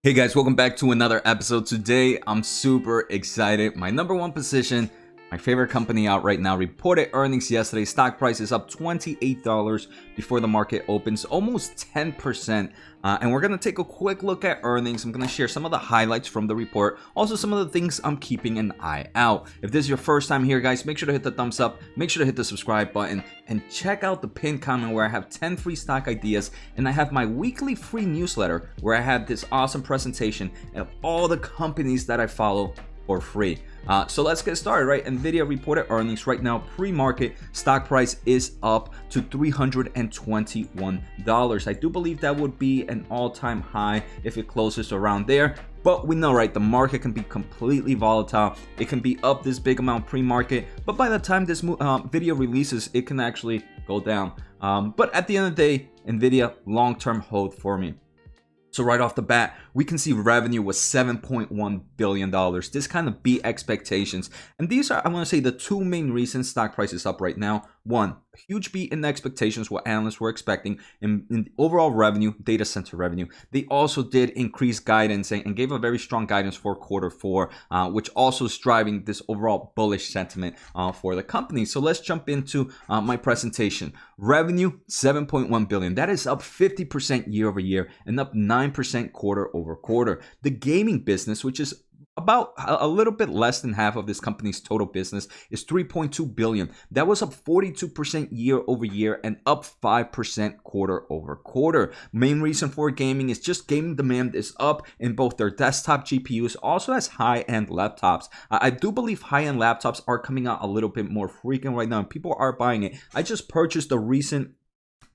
Hey guys, welcome back to another episode. Today, I'm super excited. My number one position, my favorite company out right now, reported earnings yesterday. Stock price is up $28 before the market opens, almost 10%. And we're going to take a quick look at earnings. I'm going to share some of the highlights from the report. Also, some of the things I'm keeping an eye out. If this is your first time here, guys, make sure to hit the thumbs up. Make sure to hit the subscribe button. And check out the pinned comment where I have 10 free stock ideas. And I have my weekly free newsletter where I have this awesome presentation of all the companies that I follow for free. So let's get started, right? NVIDIA reported earnings right now. Pre-market stock price is up to $321. I do believe that would be an all-time high if it closes around there. But we know, right, the market can be completely volatile. It can be up this big amount pre-market, but by the time this video releases, it can actually go down. But at the end of the day, NVIDIA long-term hold for me. So right off the bat, we can see revenue was $7.1 billion. This kind of beat expectations. And these are, I want to say, the two main reasons stock price is up right now. One, a huge beat in expectations, what analysts were expecting in overall revenue, data center revenue. They also did increase guidance and gave a very strong guidance for Q4, which also is driving this overall bullish sentiment for the company. So let's jump into my presentation. Revenue, $7.1 billion. That is up 50% year over year and up 9% quarter over quarter. The gaming business, which is about a little bit less than half of this company's total business, is $3.2 billion. That was up 42% year over year and up 5% quarter over quarter. Main reason for gaming is just gaming demand is up in both their desktop GPUs, also as high-end laptops. I do believe high-end laptops are coming out a little bit more frequent right now, and people are buying it. I just purchased a recent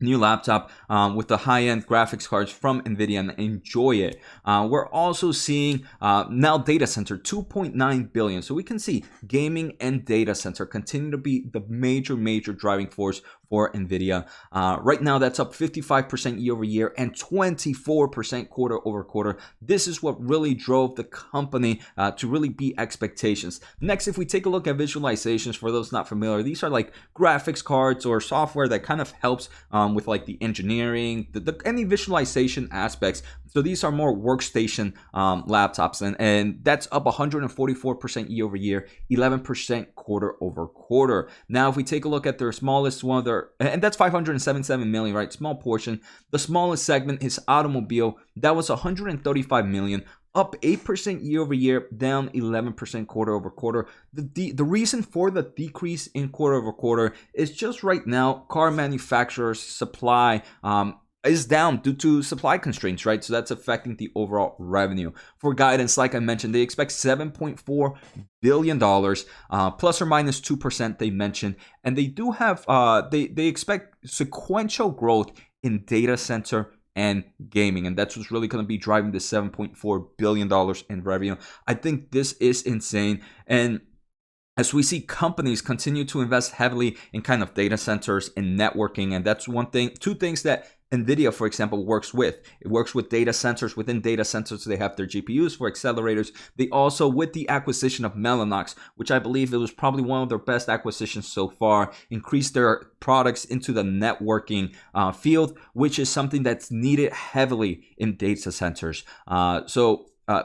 new laptop with the high-end graphics cards from NVIDIA and enjoy it. We're also seeing now data center, $2.9 billion. So we can see gaming and data center continue to be the major driving force for NVIDIA. Right now, that's up 55% year over year and 24% quarter over quarter. This is what really drove the company to really beat expectations. Next, if we take a look at visualizations, for those not familiar, these are like graphics cards or software that kind of helps with like the engineering, any visualization aspects. So these are more workstation laptops, and that's up 144% year over year, 11% quarter over quarter. Now, if we take a look at their smallest one, and that's 577 million, right? Small portion. The smallest segment is automobile. That was 135 million. Up 8% year over year, down 11% quarter over quarter. The reason for the decrease in quarter over quarter is just right now, car manufacturers' supply is down due to supply constraints, right? So that's affecting the overall revenue. For guidance, like I mentioned, they expect $7.4 billion, plus or minus 2%, they mentioned. And they do have, they expect sequential growth in data center and gaming, and that's what's really going to be driving the $7.4 billion in revenue. I think this is insane. And as we see companies continue to invest heavily in kind of data centers and networking, and that's one thing, two things that NVIDIA, for example, works with. It works with data centers. Within data centers, they have their GPUs for accelerators. They also, with the acquisition of Melanox, which I believe it was probably one of their best acquisitions so far, increased their products into the networking field, which is something that's needed heavily in data centers.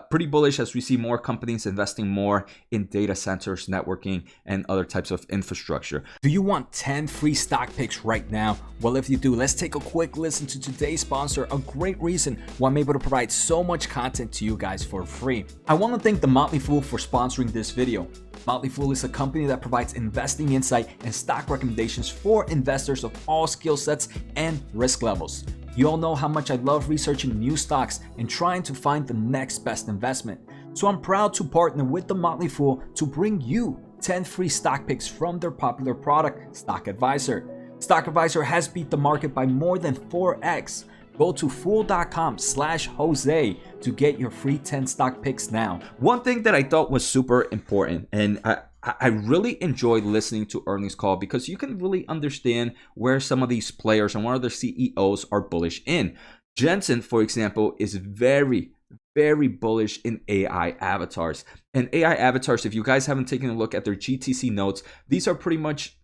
Pretty bullish as we see more companies investing more in data centers, networking, and other types of infrastructure. Do you want 10 free stock picks right now? Well, if you do, let's take a quick listen to today's sponsor, a great reason why I'm able to provide so much content to you guys for free. I want to thank The Motley Fool for sponsoring this video. Motley Fool is a company that provides investing insight and stock recommendations for investors of all skill sets and risk levels. You all know how much I love researching new stocks and trying to find the next best investment. So I'm proud to partner with The Motley Fool to bring you 10 free stock picks from their popular product, Stock Advisor. Stock Advisor has beat the market by more than 4x. Go to fool.com/Jose to get your free 10 stock picks now. One thing that I thought was super important, and I really enjoyed listening to earnings call because you can really understand where some of these players and what other CEOs are bullish in. Jensen, for example, is very bullish in AI avatars. And AI avatars, if you guys haven't taken a look at their GTC notes, these are pretty much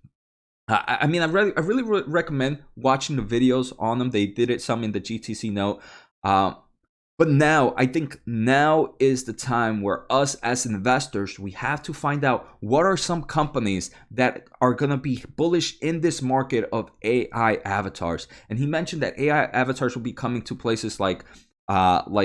I really recommend watching the videos on them. They did it some in the GTC note. But now, I think now is the time where us as investors, we have to find out what are some companies that are going to be bullish in this market of AI avatars. And he mentioned that AI avatars will be coming to places like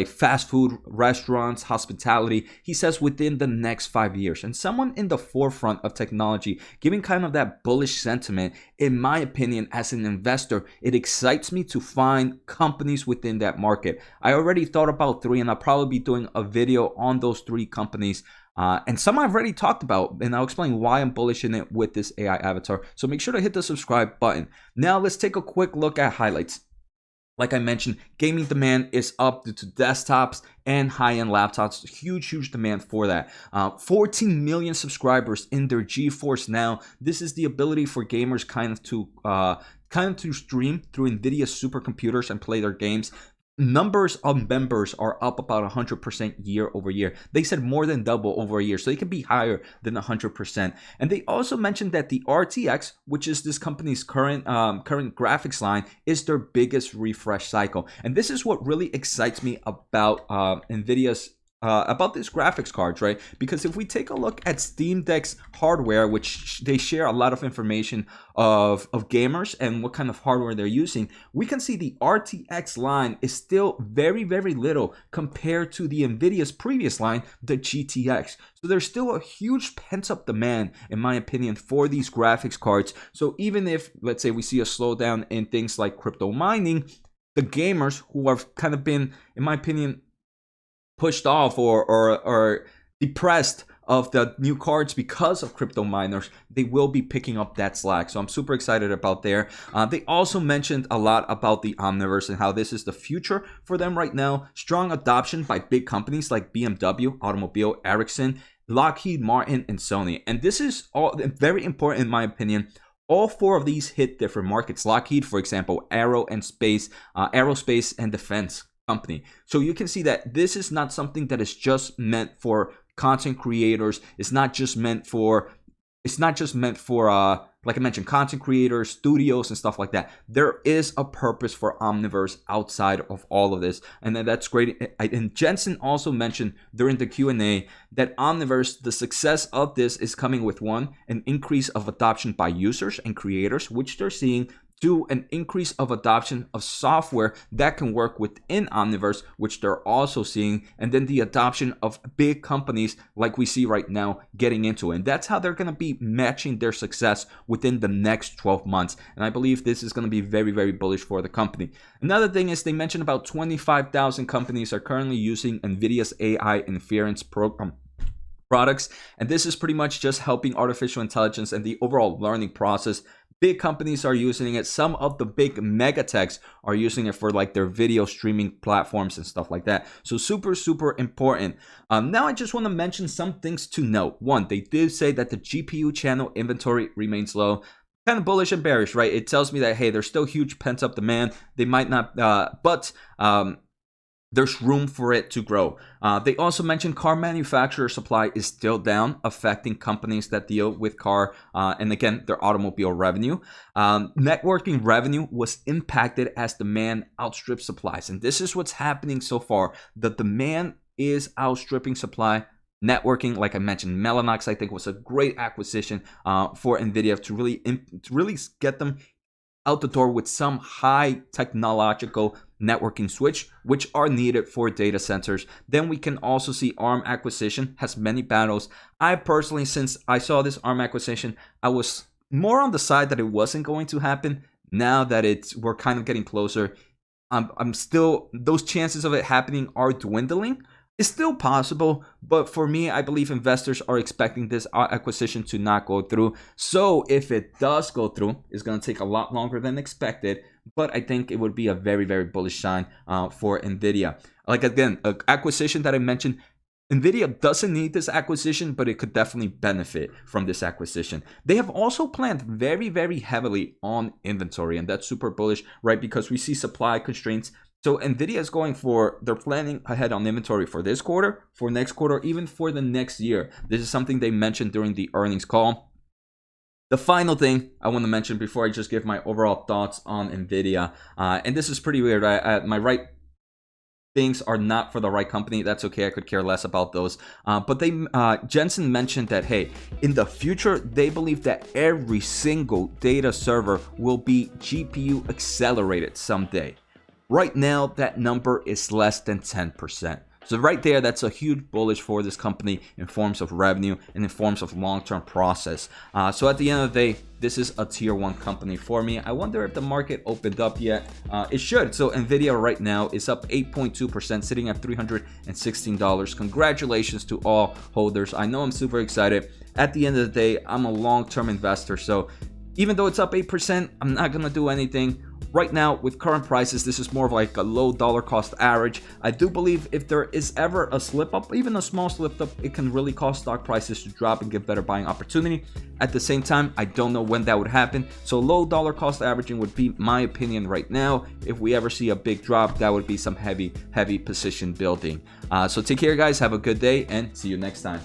fast food, restaurants, hospitality. He says within the next 5 years. And someone in the forefront of technology, giving kind of that bullish sentiment, in my opinion, as an investor, it excites me to find companies within that market. I already thought about 3, and I'll probably be doing a video on those 3 companies. And some I've already talked about, and I'll explain why I'm bullish in it with this AI avatar. So make sure to hit the subscribe button. Now let's take a quick look at highlights. Like I mentioned, gaming demand is up due to desktops and high-end laptops. Huge demand for that. 14 million subscribers in their GeForce Now. This is the ability for gamers kind of to stream through NVIDIA supercomputers and play their games. Numbers of members are up about 100% year over year. They said more than double over a year, so they can be higher than 100%. And they also mentioned that the RTX, which is this company's current graphics line, is their biggest refresh cycle. And this is what really excites me about NVIDIA's about these graphics cards, right? Because if we take a look at Steam Deck's hardware, which they share a lot of information of gamers and what kind of hardware they're using, we can see the RTX line is still very little compared to the NVIDIA's previous line, the GTX. So there's still a huge pent-up demand, in my opinion, for these graphics cards. So even if, let's say, we see a slowdown in things like crypto mining, the gamers who have kind of been, in my opinion, pushed off or depressed of the new cards because of crypto miners, they will be picking up that slack. So I'm super excited about there. They also mentioned a lot about the Omniverse and how this is the future for them right now. Strong adoption by big companies like BMW, Automobile, Ericsson, Lockheed Martin, and Sony. And this is all very important in my opinion. All 4 of these hit different markets. Lockheed, for example, aerospace and defense company. So you can see that this is not something that is just meant for content creators. It's not just meant for like I mentioned, content creators, studios, and stuff like that. There is a purpose for Omniverse outside of all of this, and that's great. And Jensen also mentioned during the Q&A that Omniverse, the success of this is coming with an increase of adoption by users and creators, which they're seeing. 2, an increase of adoption of software that can work within Omniverse, which they're also seeing, and then the adoption of big companies like we see right now getting into it. And that's how they're going to be matching their success within the next 12 months. And I believe this is going to be very bullish for the company. Another thing is they mentioned about 25,000 companies are currently using NVIDIA's AI inference program products, and this is pretty much just helping artificial intelligence and the overall learning process. Big companies are using it. Some of the big mega techs are using it for like their video streaming platforms and stuff like that. So super important. Now I just want to mention some things to note. 1, they did say that the GPU channel inventory remains low. Kind of bullish and bearish, right? It tells me that, hey, there's still huge pent up demand. They might not, but there's room for it to grow. They also mentioned car manufacturer supply is still down, affecting companies that deal with car and again, their automobile revenue. Networking revenue was impacted as demand outstrips supplies. And this is what's happening so far. The demand is outstripping supply. Networking, like I mentioned, Melanox, I think, was a great acquisition for NVIDIA to really get them out the door with some high technological networking switch, which are needed for data centers. Then we can also see ARM acquisition has many battles. I personally, since I saw this ARM acquisition, I was more on the side that it wasn't going to happen. Now that we're kind of getting closer, I'm still, those chances of it happening are dwindling. It's still possible, but for me, I believe investors are expecting this acquisition to not go through. So if it does go through, it's going to take a lot longer than expected, but I think it would be a very bullish sign for NVIDIA. Like again, an acquisition that I mentioned, NVIDIA doesn't need this acquisition, but it could definitely benefit from this acquisition. They have also planned very heavily on inventory, and that's super bullish, right? Because we see supply constraints. So NVIDIA is they're planning ahead on inventory for this quarter, for next quarter, even for the next year. This is something they mentioned during the earnings call. The final thing I want to mention before I just give my overall thoughts on NVIDIA, and this is pretty weird. My right things are not for the right company, that's okay. I could care less about those. But Jensen mentioned that, hey, in the future, they believe that every single data server will be GPU accelerated someday. Right now, that number is less than 10%. So right there, that's a huge bullish for this company in forms of revenue and in forms of long-term process. So at the end of the day, this is a tier 1 company for me. I wonder if the market opened up yet. It should. So Nvidia right now is up 8.2%, sitting at $316. Congratulations to all holders. I know I'm super excited. At the end of the day, I'm a long-term investor. So even though it's up 8%, I'm not going to do anything. Right now, with current prices, this is more of like a low dollar cost average. I do believe if there is ever a slip up, even a small slip up, it can really cause stock prices to drop and give better buying opportunity. At the same time, I don't know when that would happen. So low dollar cost averaging would be my opinion right now. If we ever see a big drop, that would be some heavy position building. So take care, guys. Have a good day and see you next time.